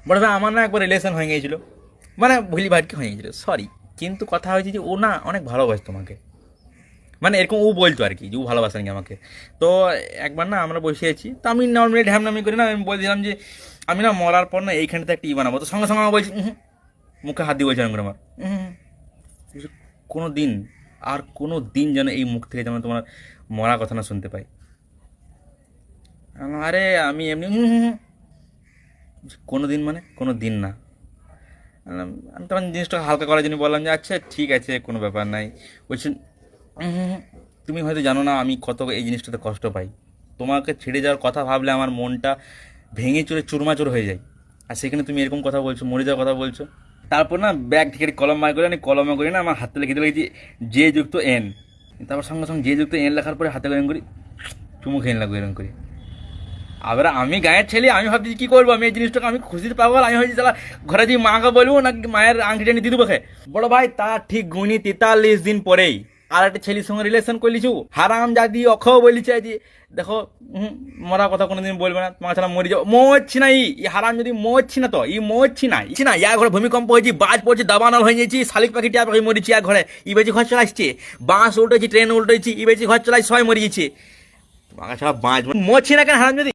বড় ভাই আমার না একবার রিলেশন হয়ে গিয়েছিল, মানে ভুলি ভাটকে হয়ে গিয়েছিল, সরি। কিন্তু কথা হয়েছে যে ও না অনেক ভালোবাসতো তোমাকে, মানে এরকম ও বলতো আর কি যে ও ভালোবাসে নাকি আমাকে। তো একবার না আমরা বসে আছি, তো আমি নর্মালি ঢ্যামনামি করি না, আমি বলছিলাম যে আমি না মরার পর না এইখানটাতে একটা বানাবো। তো সঙ্গে সঙ্গে আমার বলছি মুখে হাত দিয়ে বলছিলাম করে আমার বলছি, কোনো দিন আর কোনো দিন যেন এই মুখ থেকে যেন তোমার মরা কথা না শুনতে পাই। আমি বললাম, আরে আমি এমনি বলছি, কোনো দিন মানে কোনো দিন না। আমি তখন জিনিসটা হালকা করার জন্য বললাম যে আচ্ছা ঠিক আছে কোনো ব্যাপার নাই। বলছেন তুমি হয়তো জানো না আমি কত এই জিনিসটাতে কষ্ট পাই, তোমাকে ছেড়ে যাওয়ার কথা ভাবলে আমার মনটা ভেঙে চুরে চুরমাচুর হয়ে যায়, আর সেখানে তুমি এরকম কথা বলছো, মরে যাওয়ার কথা বলছো। তারপর না ব্যাগ থেকে কলম বার করে, আমি কলমে করি না আমার হাতে লিখে দিলে যে যুক্ত এন। তারপর সঙ্গে সঙ্গে যে যুক্ত এন লেখার পরে হাতে এরকম করি, চুমু খেয়ে লাগবে এরকম করি। আবার আমি গায়ের ছেলে, আমি ভাবছি কি করবো, আমি এই জিনিসটাকে আমি খুশিতে পাবো, আমি ভাবছি তাহলে ঘরে যে মাকে বলবো নাকি মায়ের আংটি টানি দিয়ে দেবো খে। বড় ভাই তার ঠিক গুনি 43 দিন পরেই আর একটা ছেলের সঙ্গে রিলেশন করলিছু, হারাম জাদি অখ বলিছে যে দেখো মরা কথা কোনোদিন বলবে না, তোমার ছাড়া মরে যাও, মরছি না ই হারাম যদি মরছি না, তো ই মরছি না ইছি না, ইয়া ঘরে ভূমিকম্প হয়েছি, বাজ পড়ছে, দাবানল হয়ে যাচ্ছি, শালিক পাখি টিয়া পাখি মরেছি, আর ঘরে ই বেশি ঘর চলাইছে, বাঁশ উল্টেছি, ট্রেন উল্টেছি, ই বেশি ঘর চলাই সবাই মরে গেছে, তোমাকে ছাড়া বাঁচ মরছি না কেন হারাম যদি।